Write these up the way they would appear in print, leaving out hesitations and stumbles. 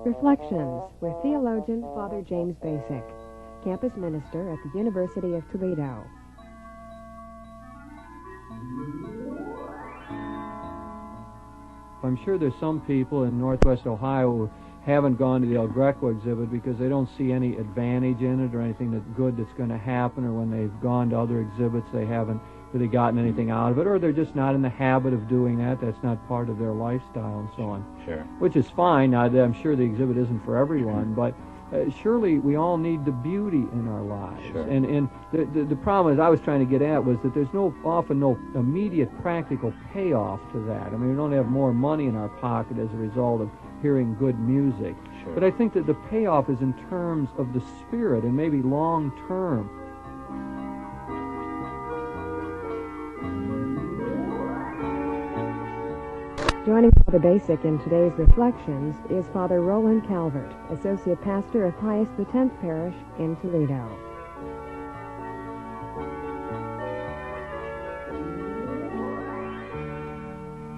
Reflections with theologian Father James Bacik, campus minister at the University of Toledo. I'm sure there's some people in Northwest Ohio who haven't gone to the El Greco exhibit because they don't see any advantage in it or anything good that's going to happen, or when they've gone to other exhibits they haven't really gotten anything out of it, or they're just not in the habit of doing that. That's not part of their lifestyle and so on. Sure. Which is fine. Now, I'm sure the exhibit isn't for everyone, but surely we all need the beauty in our lives. Sure. And the problem, as I was trying to get at, was that there's often no immediate practical payoff to that. I mean, we don't have more money in our pocket as a result of hearing good music. Sure. But I think that the payoff is in terms of the spirit and maybe long term. Joining Father Bacik in today's Reflections is Father Roland Calvert, Associate Pastor of Pius X Parish in Toledo.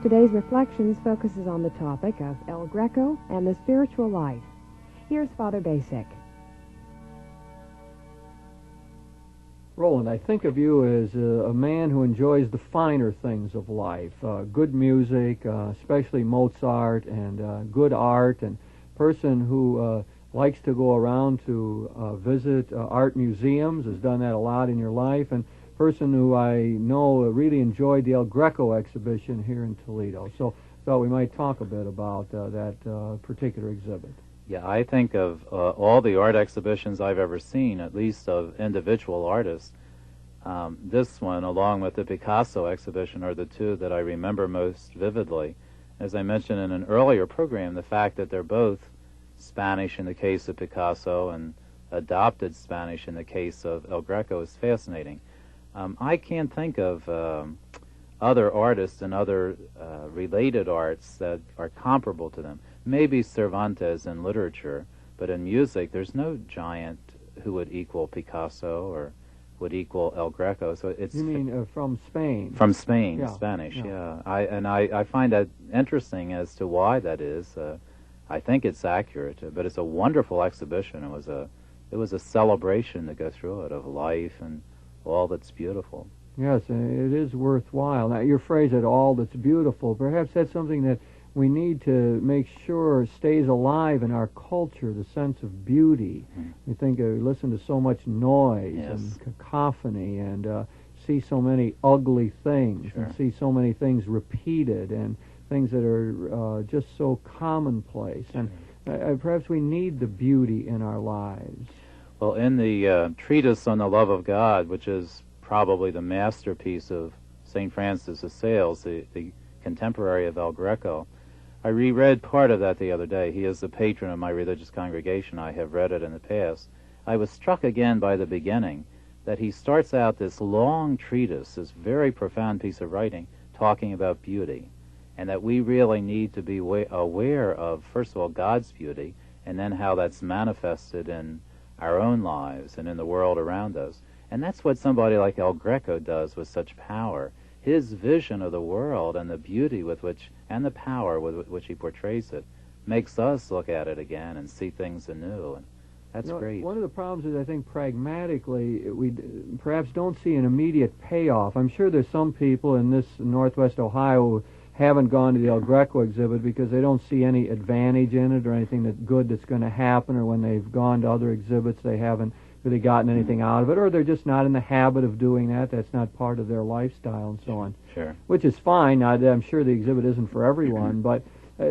Today's Reflections focuses on the topic of El Greco and the spiritual life. Here's Father Bacik. Roland, I think of you as a man who enjoys the finer things of life, good music, especially Mozart, and good art, and person who likes to go around to visit art museums, has done that a lot in your life, and person who I know really enjoyed the El Greco exhibition here in Toledo. So thought we might talk a bit about that particular exhibit. Yeah, I think of all the art exhibitions I've ever seen, at least of individual artists, this one, along with the Picasso exhibition, are the two that I remember most vividly. As I mentioned in an earlier program, the fact that they're both Spanish in the case of Picasso and adopted Spanish in the case of El Greco is fascinating. I can't think of other artists and other related arts that are comparable to them. Maybe Cervantes in literature, but in music there's no giant who would equal Picasso or would equal El Greco. So it's You mean from Spain? From Spain, Yeah, Spanish, yeah. I find that interesting as to why that is. I think it's accurate, but it's a wonderful exhibition. It was a celebration to go through it of life and all that's beautiful. Yes, it is worthwhile. Now, your phrase that all that's beautiful, perhaps that's something that we need to make sure stays alive in our culture, the sense of beauty. Mm-hmm. We listen to so much noise Yes. and cacophony and see so many ugly things Sure. and see so many things repeated and things that are just so commonplace. Sure. And perhaps we need the beauty in our lives. Well, in the treatise on the love of God, which is probably the masterpiece of St. Francis of Sales, the contemporary of El Greco, I reread part of that the other day. He is the patron of my religious congregation. I have read it in the past. I was struck again by the beginning, that he starts out this long treatise, this very profound piece of writing, talking about beauty, and that we really need to be aware of, first of all, God's beauty, and then how that's manifested in our own lives and in the world around us. And that's what somebody like El Greco does with such power. His vision of the world and the beauty with which, and the power with which he portrays it, makes us look at it again and see things anew. And that's great. One of the problems is, I think, pragmatically, we perhaps don't see an immediate payoff. I'm sure there's some people in this Northwest Ohio who haven't gone to the El Greco exhibit because they don't see any advantage in it or anything good that's going to happen, or when they've gone to other exhibits they haven't really gotten anything out of it, or they're just not in the habit of doing that. That's not part of their lifestyle and so on. Sure. Which is fine. Now, I'm sure the exhibit isn't for everyone, but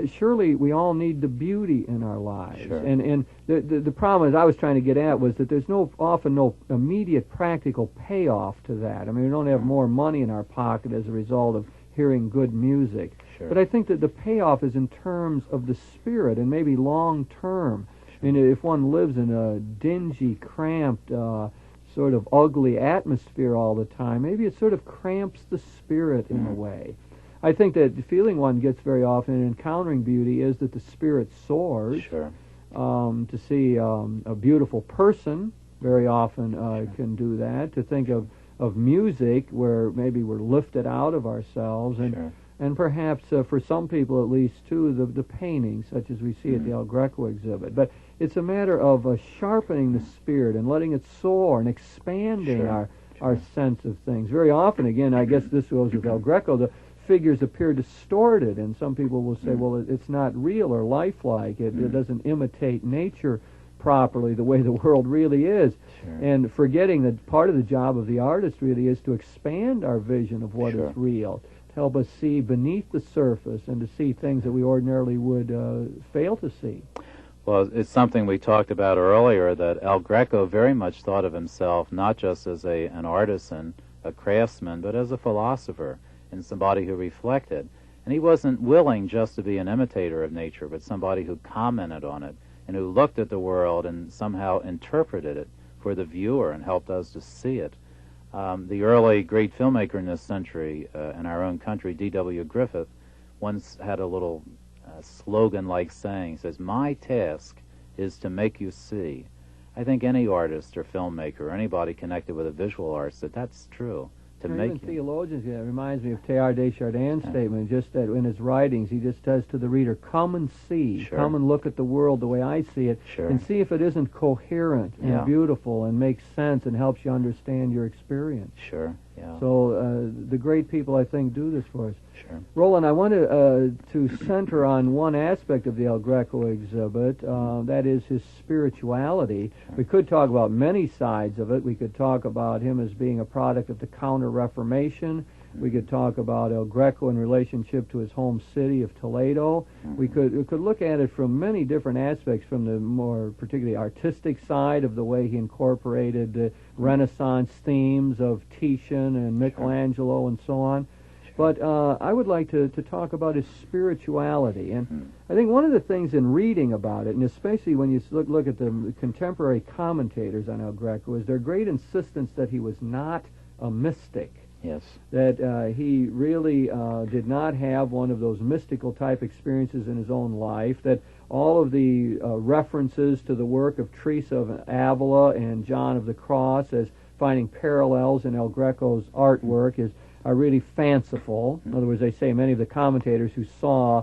surely we all need the beauty in our lives. Sure. And the problem, as I was trying to get at, was that there's often no immediate practical payoff to that. I mean, we don't have more money in our pocket as a result of hearing good music. Sure. But I think that the payoff is in terms of the spirit and maybe long term. I mean, if one lives in a dingy, cramped, sort of ugly atmosphere all the time, maybe it sort of cramps the spirit in a way. I think that the feeling one gets very often in encountering beauty is that the spirit soars. Sure. To see a beautiful person very often can do that. To think of music where maybe we're lifted out of ourselves. And Sure. and perhaps for some people at least too, the paintings such as we see at the El Greco exhibit. But it's a matter of sharpening the spirit and letting it soar and expanding our sense of things. Very often, again, I guess this goes with El Greco, the figures appear distorted, and some people will say, well, it's not real or lifelike. It doesn't imitate nature properly the way the world really is. And forgetting that part of the job of the artist really is to expand our vision of what is real, to help us see beneath the surface and to see things that we ordinarily would fail to see. Well, it's something we talked about earlier, that El Greco very much thought of himself not just as an artisan, a craftsman, but as a philosopher and somebody who reflected. And he wasn't willing just to be an imitator of nature, but somebody who commented on it and who looked at the world and somehow interpreted it for the viewer and helped us to see it. The early great filmmaker in this century, in our own country, D.W. Griffith, once had a little slogan-like saying. He says, "My task is to make you see." I think any artist or filmmaker or anybody connected with the visual arts, that's true. Even theologians, it reminds me of Teilhard de Chardin's statement, just that in his writings he just says to the reader, come and see, come and look at the world the way I see it, and see if it isn't coherent and beautiful and makes sense and helps you understand your experience. So the great people, I think, do this for us. Roland, I wanted to center on one aspect of the El Greco exhibit, that is his spirituality. We could talk about many sides of it. We could talk about him as being a product of the Counter-Reformation. We could talk about El Greco in relationship to his home city of Toledo. We could look at it from many different aspects, from the more particularly artistic side of the way he incorporated the Renaissance themes of Titian and Michelangelo and so on. But I would like to talk about his spirituality. And I think one of the things in reading about it, and especially when you look at the contemporary commentators on El Greco, is their great insistence that he was not a mystic. That he really did not have one of those mystical type experiences in his own life, that all of the references to the work of Teresa of Avila and John of the Cross as finding parallels in El Greco's artwork are really fanciful. In other words, they say many of the commentators who saw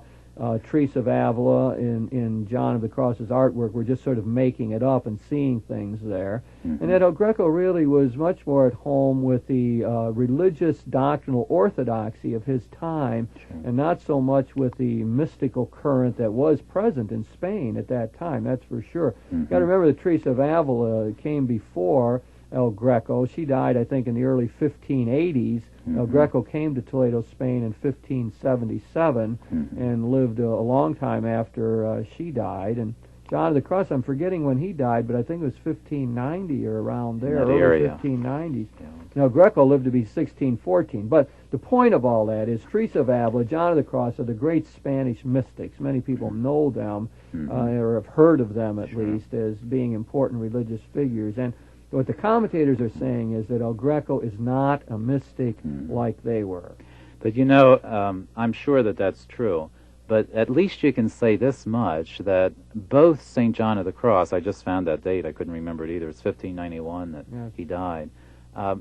Teresa of Avila in John of the Cross's artwork were just sort of making it up and seeing things there. And that El Greco really was much more at home with the religious doctrinal orthodoxy of his time, and not so much with the mystical current that was present in Spain at that time, that's for sure. You've got to remember that Teresa of Avila came before El Greco. She died, I think, in the early 1580s. El Greco came to Toledo, Spain in 1577 and lived a long time after she died. And John of the Cross, I'm forgetting when he died, but I think it was 1590 or around there, early 1590s. Now, Greco lived to be 1614. But the point of all that is Teresa of Avila, John of the Cross are the great Spanish mystics. Many people know them, or have heard of them at least, as being important religious figures. And what the commentators are saying is that El Greco is not a mystic like they were. But you know, I'm sure that that's true. But at least you can say this much, that both St. John of the Cross, I just found that date, I couldn't remember it either, it's 1591 that he died,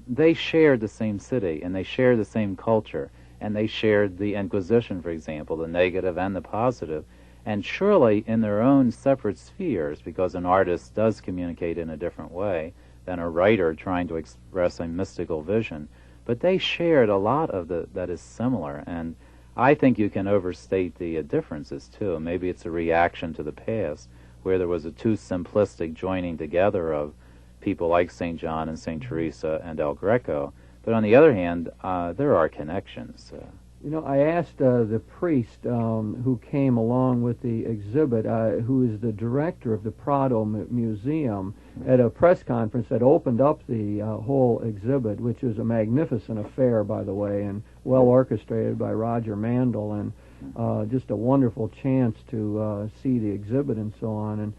they shared the same city, and they shared the same culture, and they shared the Inquisition, for example, the negative and the positive. And surely in their own separate spheres, because an artist does communicate in a different way than a writer trying to express a mystical vision, but they shared a lot of that is similar. And I think you can overstate the differences too. Maybe it's a reaction to the past, where there was a too simplistic joining together of people like St. John and St. Teresa and El Greco. But on the other hand, there are connections. You know, I asked the priest who came along with the exhibit, who is the director of the Prado Museum, at a press conference that opened up the whole exhibit, which was a magnificent affair, by the way, and well orchestrated by Roger Mandel, and just a wonderful chance to see the exhibit and so on. And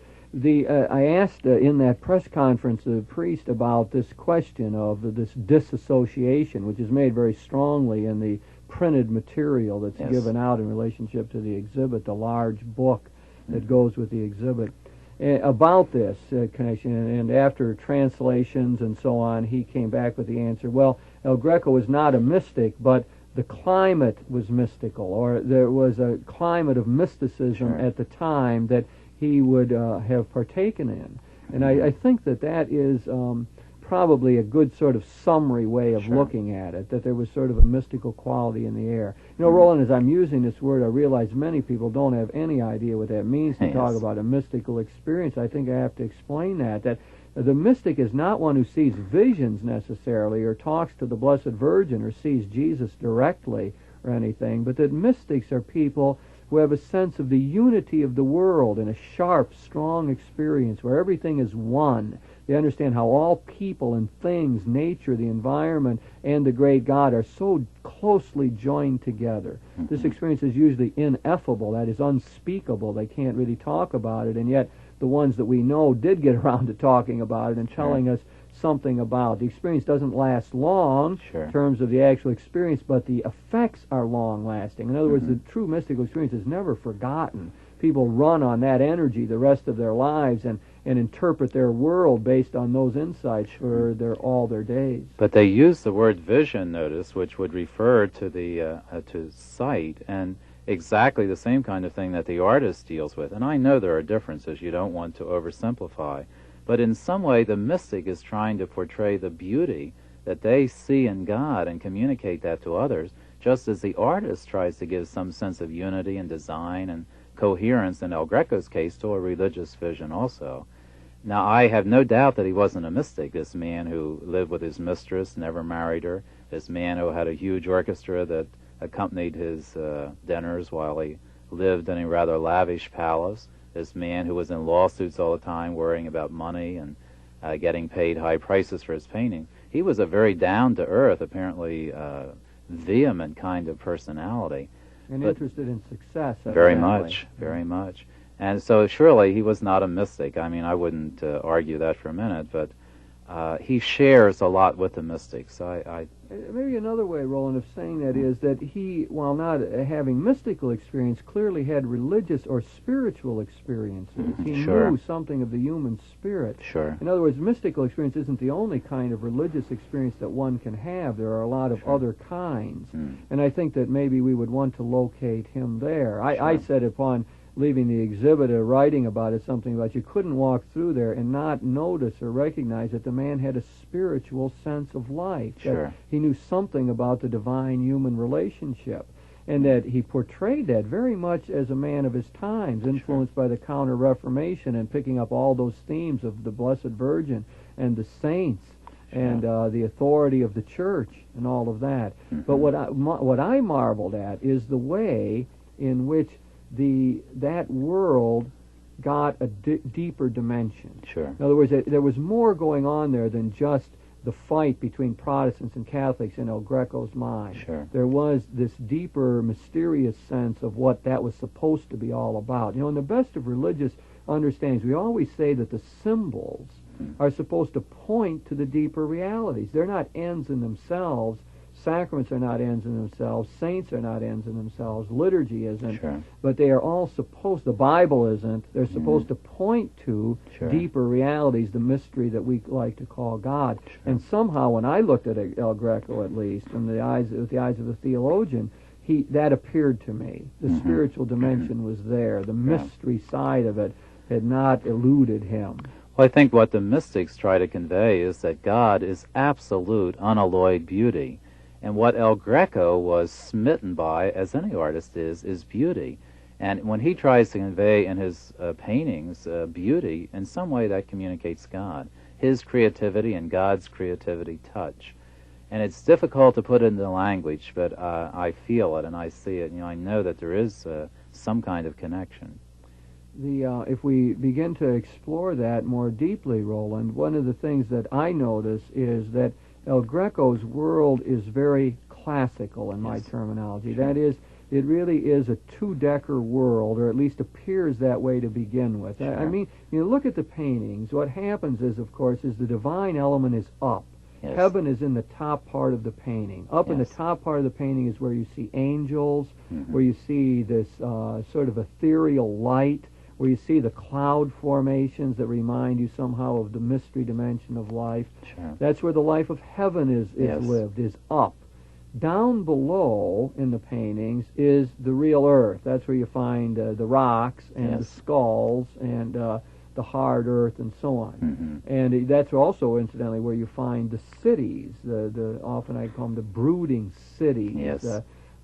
I asked in that press conference the priest about this question of this disassociation, which is made very strongly in the printed material that's given out in relationship to the exhibit, the large book that goes with the exhibit, about this connection. And after translations and so on, he came back with the answer, well, El Greco is not a mystic, but the climate was mystical, or there was a climate of mysticism Sure. at the time that he would have partaken in. And I think that is probably a good sort of summary way of Sure. looking at it, that there was sort of a mystical quality in the air. You know, Roland, as I'm using this word, I realize many people don't have any idea what that means to Yes. talk about a mystical experience. I think I have to explain that the mystic is not one who sees visions necessarily, or talks to the Blessed Virgin, or sees Jesus directly or anything, but that mystics are people who have a sense of the unity of the world in a sharp, strong experience where everything is one. They understand how all people and things, nature, the environment, and the great God are so closely joined together. Mm-hmm. This experience is usually ineffable, that is unspeakable. They can't really talk about it, and yet the ones that we know did get around to talking about it and telling us something about. The experience doesn't last long in terms of the actual experience, but the effects are long-lasting. In other words, the true mystical experience is never forgotten. People run on that energy the rest of their lives and interpret their world based on those insights for all their days. But they use the word vision, notice, which would refer to the to sight, and exactly the same kind of thing that the artist deals with. And I know there are differences. You don't want to oversimplify. But in some way, the mystic is trying to portray the beauty that they see in God and communicate that to others, just as the artist tries to give some sense of unity and design and coherence, in El Greco's case, to a religious vision also. Now, I have no doubt that he wasn't a mystic, this man who lived with his mistress, never married her, this man who had a huge orchestra that accompanied his dinners while he lived in a rather lavish palace, this man who was in lawsuits all the time, worrying about money and getting paid high prices for his painting. He was a very down-to-earth, apparently vehement kind of personality. And interested in success. Very much. And so surely he was not a mystic. I mean, I wouldn't argue that for a minute, but he shares a lot with the mystics. Maybe another way, Roland, of saying that is that he, while not having mystical experience, clearly had religious or spiritual experiences. He knew something of the human spirit. In other words, mystical experience isn't the only kind of religious experience that one can have. There are a lot of other kinds. And I think that maybe we would want to locate him there. I said upon leaving the exhibit, writing about it, something about you couldn't walk through there and not notice or recognize that the man had a spiritual sense of life. That he knew something about the divine-human relationship, and that he portrayed that very much as a man of his times, influenced by the Counter-Reformation and picking up all those themes of the Blessed Virgin and the saints and the authority of the Church and all of that. But what I marveled at is the way in which that world got a deeper dimension. In other words, there was more going on there than just the fight between Protestants and Catholics in El Greco's mind. There was this deeper, mysterious sense of what that was supposed to be all about. You know, in the best of religious understandings, we always say that the symbols are supposed to point to the deeper realities. They're not ends in themselves. Sacraments are not ends in themselves. Saints are not ends in themselves. Liturgy isn't. But they are all supposed, the Bible isn't, they're supposed to point to deeper realities, the mystery that we like to call God. And somehow, when I looked at El Greco, at least, with the eyes of a theologian, that appeared to me. The spiritual dimension was there. The mystery side of it had not eluded him. Well, I think what the mystics try to convey is that God is absolute, unalloyed beauty. And what El Greco was smitten by, as any artist is beauty. And when he tries to convey in his paintings beauty, in some way that communicates God. His creativity and God's creativity touch. And it's difficult to put into language, but I feel it and I see it. You know, I know that there is some kind of connection. If we begin to explore that more deeply, Roland, one of the things that I notice is that El Greco's world is very classical in my terminology. That is, it really is a two-decker world, or at least appears that way to begin with. I mean, you look at the paintings. What happens is, of course, is the divine element is up. Heaven is in the top part of the painting. Up in the top part of the painting is where you see angels, where you see this sort of ethereal light, where you see the cloud formations that remind you somehow of the mystery dimension of life. That's where the life of heaven is lived, is up. Down below in the paintings is the real earth. That's where you find the rocks and the skulls and the hard earth and so on. And that's also, incidentally, where you find the cities. The often I call them the brooding cities,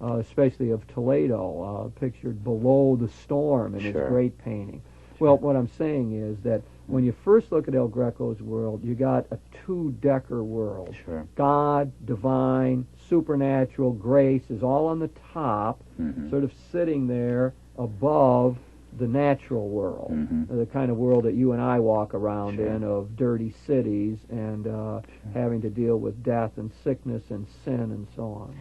especially of Toledo, pictured below the storm in its great painting. Well, what I'm saying is that when you first look at El Greco's world, you got a two-decker world. God, divine, supernatural, grace is all on the top, sort of sitting there above the natural world, the kind of world that you and I walk around in, of dirty cities and having to deal with death and sickness and sin and so on.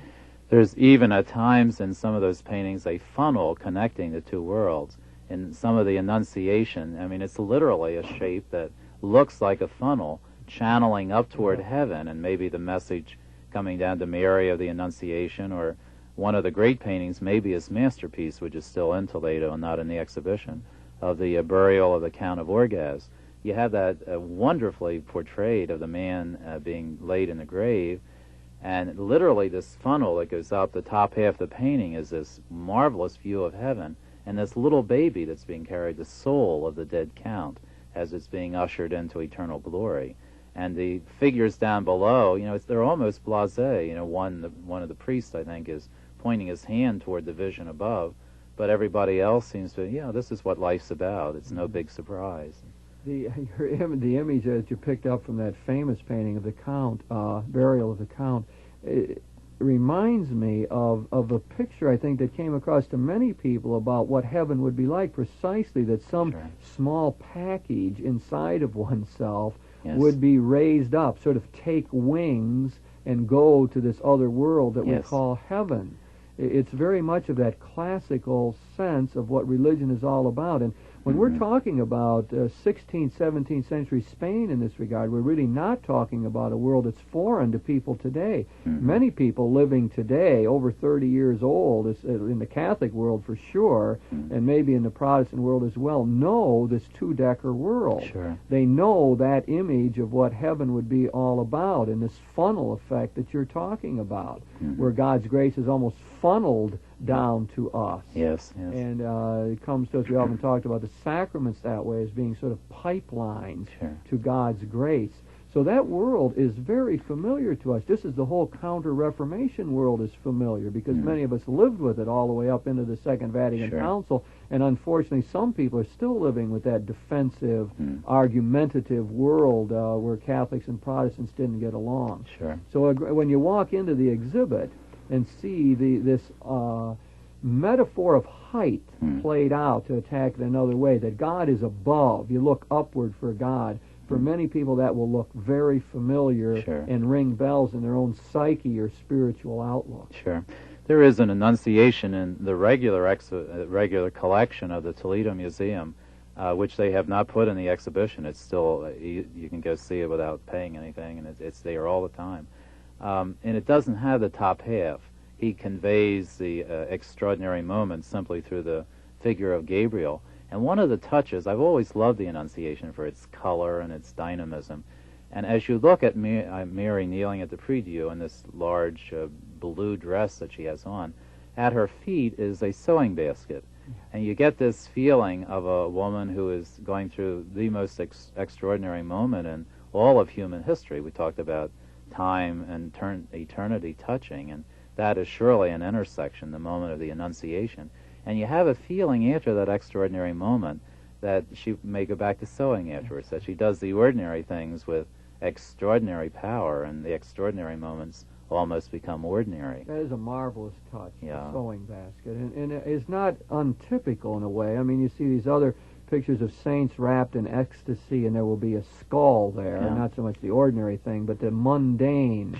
There's even at times in some of those paintings a funnel connecting the two worlds. In some of the Annunciation, I mean, it's literally a shape that looks like a funnel channeling up toward heaven, and maybe the message coming down to Mary of the Annunciation, or one of the great paintings, maybe his masterpiece, which is still in Toledo and not in the exhibition, of the burial of the Count of Orgaz. You have that wonderfully portrayed of the man being laid in the grave, and literally this funnel that goes up the top half of the painting is this marvelous view of heaven, and this little baby that's being carried, the soul of the dead count, as it's being ushered into eternal glory. And the figures down below, you know, they're almost blasé. You know, one of the priests, I think, is pointing his hand toward the vision above, but everybody else seems to, this is what life's about. It's no big surprise. The image that you picked up from that famous painting of the Count, burial of the Count, it reminds me of a picture, I think, that came across to many people about what heaven would be like, precisely that some small package inside of oneself would be raised up, sort of take wings and go to this other world that we call heaven. It's very much of that classical sense of what religion is all about. And when we're talking about 16th, 17th century Spain in this regard, we're really not talking about a world that's foreign to people today. Many people living today, over 30 years old, in the Catholic world for sure, and maybe in the Protestant world as well, know this two-decker world. They know that image of what heaven would be all about, and this funnel effect that you're talking about, where God's grace is almost funneled down to us. And it comes to us, we often talked about the sacraments that way as being sort of pipelines to God's grace. So that world is very familiar to us. Just as the whole Counter-Reformation world is familiar, because many of us lived with it all the way up into the Second Vatican Council, and unfortunately some people are still living with that defensive, argumentative world where Catholics and Protestants didn't get along. So when you walk into the exhibit and see this metaphor of height played out, to attack it another way, that God is above, you look upward for God. For many people that will look very familiar and ring bells in their own psyche or spiritual outlook. There is an Annunciation in the regular collection of the Toledo Museum, which they have not put in the exhibition. It's still, you can go see it without paying anything, and it's there all the time. And it doesn't have the top half. He conveys the extraordinary moment simply through the figure of Gabriel. And one of the touches, I've always loved the Annunciation for its color and its dynamism. And as you look at Mary kneeling at the prie-dieu in this large blue dress that she has on, at her feet is a sewing basket. And you get this feeling of a woman who is going through the most extraordinary moment in all of human history. We talked about time and eternity touching, and that is surely an intersection, the moment of the Annunciation. And you have a feeling after that extraordinary moment that she may go back to sewing afterwards, that she does the ordinary things with extraordinary power, and the extraordinary moments almost become ordinary. That is a marvelous touch, the sewing basket. And it's not untypical in a way. I mean, you see these other pictures of saints wrapped in ecstasy, and there will be a skull there, not so much the ordinary thing, but the mundane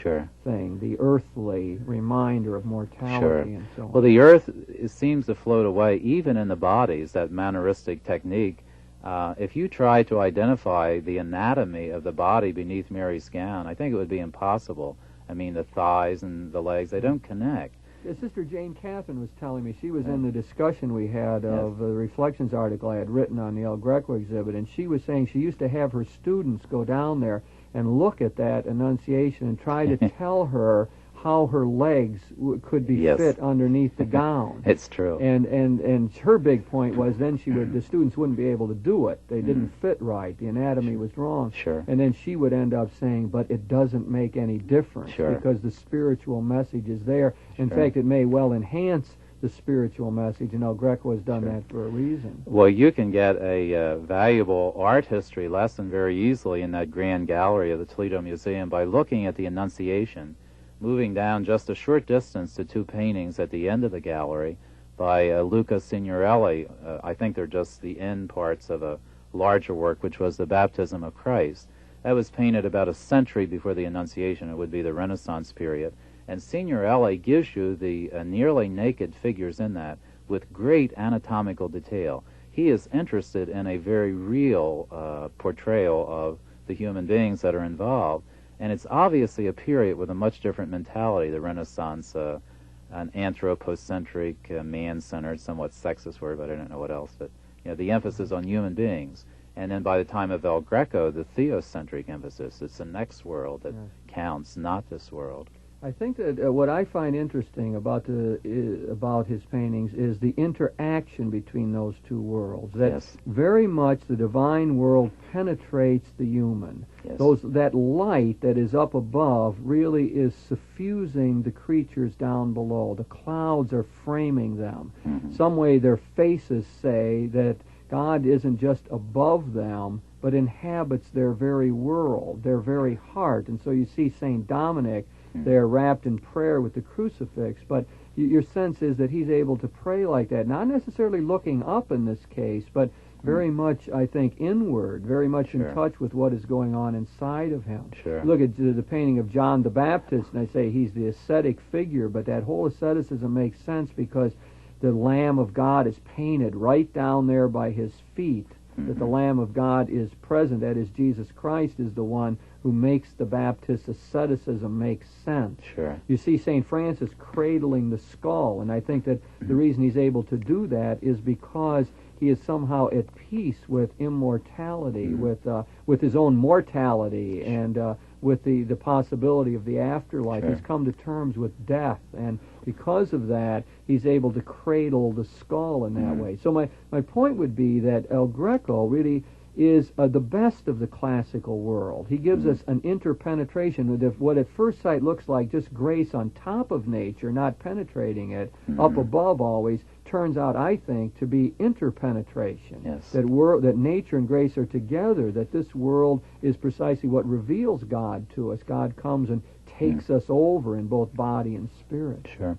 thing, the earthly reminder of mortality and so on. Well, the earth seems to float away, even in the bodies, that manneristic technique. If you try to identify the anatomy of the body beneath Mary's gown, I think it would be impossible. I mean, the thighs and the legs, they don't connect. Sister Jane Catherine was telling me, she was in the discussion we had of the Reflections article I had written on the El Greco exhibit, and she was saying she used to have her students go down there and look at that Annunciation and try to tell her how her legs could be Yes. fit underneath the gown. It's true. And her big point was then the students wouldn't be able to do it. They didn't fit right. The anatomy was wrong. Sure. And then she would end up saying, but it doesn't make any difference Sure. because the spiritual message is there. In Sure. fact, it may well enhance the spiritual message, and El Greco has done that for a reason. Well, you can get a valuable art history lesson very easily in that grand gallery of the Toledo Museum by looking at the Annunciation, moving down just a short distance to two paintings at the end of the gallery by Luca Signorelli. I think they're just the end parts of a larger work, which was the Baptism of Christ. That was painted about a century before the Annunciation. It would be the Renaissance period. And Signorelli gives you the nearly naked figures in that with great anatomical detail. He is interested in a very real portrayal of the human beings that are involved. And it's obviously a period with a much different mentality, the Renaissance, an anthropocentric, man-centered, somewhat sexist word, but I don't know what else. But the emphasis on human beings. And then by the time of El Greco, the theocentric emphasis. It's the next world that counts, not this world. I think that what I find interesting about his paintings is the interaction between those two worlds. That Yes. very much the divine world penetrates the human. Yes. That light that is up above really is suffusing the creatures down below. The clouds are framing them. Mm-hmm. Some way their faces say that God isn't just above them, but inhabits their very world, their very heart. And so you see St. Dominic there wrapped in prayer with the crucifix, but your sense is that he's able to pray like that, not necessarily looking up in this case, but very much, I think, inward, very much in touch with what is going on inside of him. Sure. Look at the painting of John the Baptist, and I say he's the ascetic figure, but that whole asceticism makes sense because the Lamb of God is painted right down there by his feet, that the Lamb of God is present, that is, Jesus Christ is the one who makes the Baptist asceticism make sense. Sure. You see St. Francis cradling the skull, and I think that the reason he's able to do that is because he is somehow at peace with immortality, with his own mortality, and with the possibility of the afterlife. Sure. He's come to terms with death, and because of that, he's able to cradle the skull in that way. So my point would be that El Greco really is the best of the classical world. He gives us an interpenetration with what at first sight looks like just grace on top of nature, not penetrating it, up above always, turns out, I think, to be interpenetration. Yes. That nature and grace are together, that this world is precisely what reveals God to us. God comes and takes us over in both body and spirit. Sure.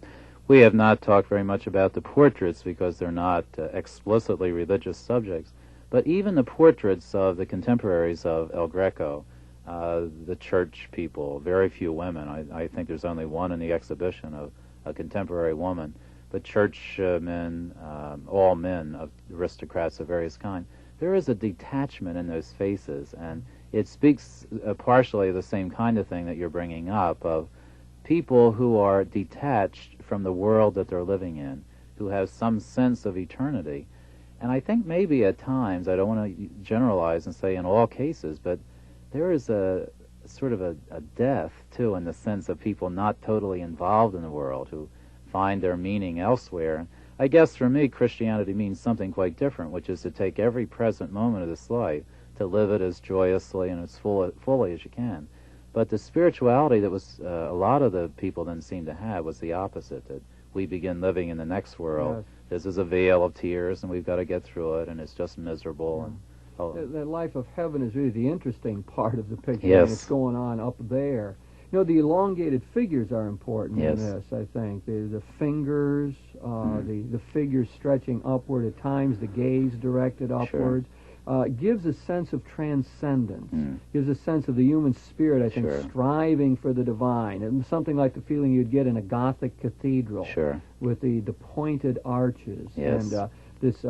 We have not talked very much about the portraits because they're not explicitly religious subjects. But even the portraits of the contemporaries of El Greco, the church people, very few women. I think there's only one in the exhibition of a contemporary woman. But church men, all men, of aristocrats of various kinds, there is a detachment in those faces, and it speaks partially the same kind of thing that you're bringing up, of people who are detached from the world that they're living in, who have some sense of eternity. And I think maybe at times, I don't want to generalize and say in all cases, but there is a sort of a death, too, in the sense of people not totally involved in the world, who find their meaning elsewhere. I guess for me, Christianity means something quite different, which is to take every present moment of this life, to live it as joyously and as fully as you can. But the spirituality that was a lot of the people then seemed to have was the opposite, that we begin living in the next world. Yes. This is a veil of tears, and we've got to get through it, and it's just miserable. And That life of heaven is really the interesting part of the picture. Yes. What's going on up there. The elongated figures are important in this, I think. The fingers, the figures stretching upward at times, the gaze directed upward. Gives a sense of transcendence, gives a sense of the human spirit, I think, striving for the divine, and something like the feeling you'd get in a Gothic cathedral with the pointed arches and this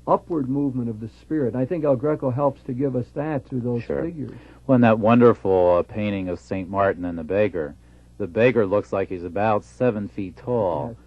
upward movement of the spirit. I think El Greco helps to give us that through those figures. Well, in that wonderful painting of St. Martin and the beggar looks like he's about 7 feet tall. Yes.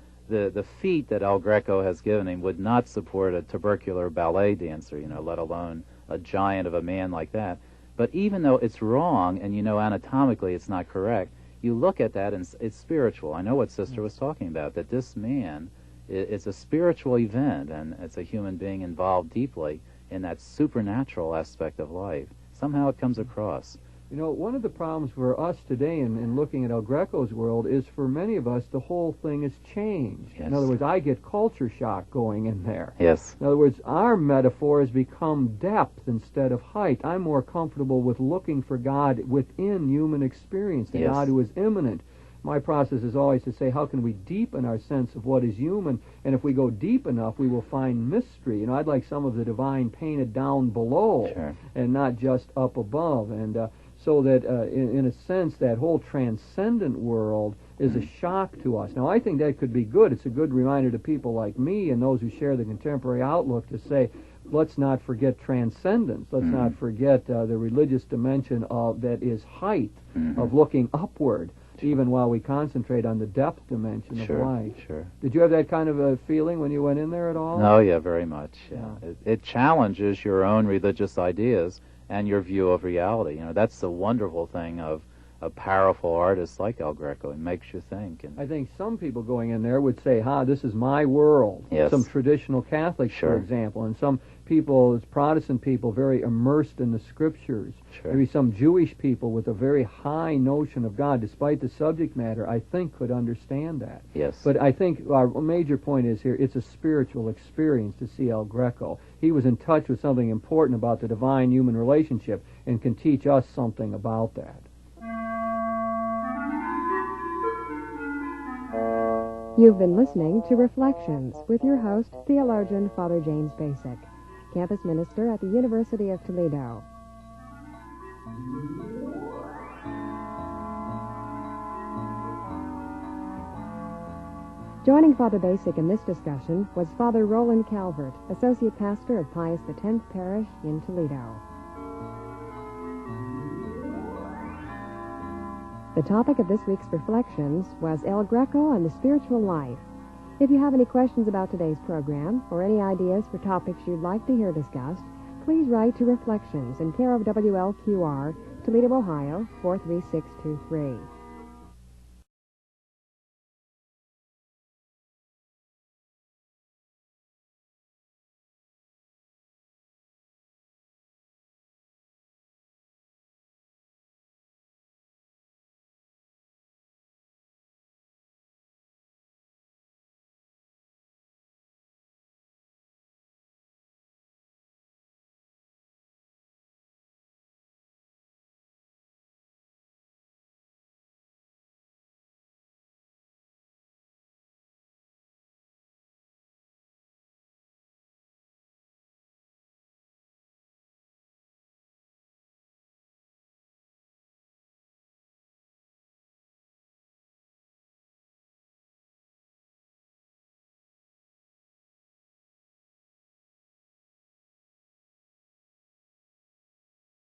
The feet that El Greco has given him would not support a tubercular ballet dancer, let alone a giant of a man like that. But even though it's wrong and anatomically it's not correct, you look at that and it's spiritual. I know what Sister was talking about, that this man, it's a spiritual event, and it's a human being involved deeply in that supernatural aspect of life. Somehow it comes across. You know, one of the problems for us today in looking at El Greco's world is for many of us the whole thing has changed. Yes. In other words, I get culture shock going in there. Yes. In other words, our metaphor has become depth instead of height. I'm more comfortable with looking for God within human experience, the Yes. God who is immanent. My process is always to say, how can we deepen our sense of what is human? And if we go deep enough, we will find mystery. You know, I'd like some of the divine painted down below, Sure. and not just up above. And so that, in a sense, that whole transcendent world is a shock to us. Now, I think that could be good. It's a good reminder to people like me and those who share the contemporary outlook to say, let's not forget transcendence. Let's not forget the religious dimension of that is height, of looking upward, even while we concentrate on the depth dimension of life. Sure. Did you have that kind of a feeling when you went in there at all? Oh, yeah, very much. Yeah. It challenges your own religious ideas and your view of reality. You know, that's the wonderful thing of a powerful artist like El Greco. It makes you think. And I think some people going in there would say, this is my world. Yes. Some traditional Catholics, Sure. for example, and some people, Protestant people, very immersed in the Scriptures. Sure. Maybe some Jewish people with a very high notion of God, despite the subject matter, I think could understand that. Yes. But I think our major point is here, it's a spiritual experience to see El Greco. He was in touch with something important about the divine-human relationship and can teach us something about that. You've been listening to Reflections with your host, theologian Father James Bacik, campus minister at the University of Toledo. Joining Father Bacik in this discussion was Father Roland Calvert, Associate Pastor of Pius X Parish in Toledo. The topic of this week's Reflections was El Greco and the Spiritual Life. If you have any questions about today's program or any ideas for topics you'd like to hear discussed, please write to Reflections in care of WLQR, Toledo, Ohio, 43623.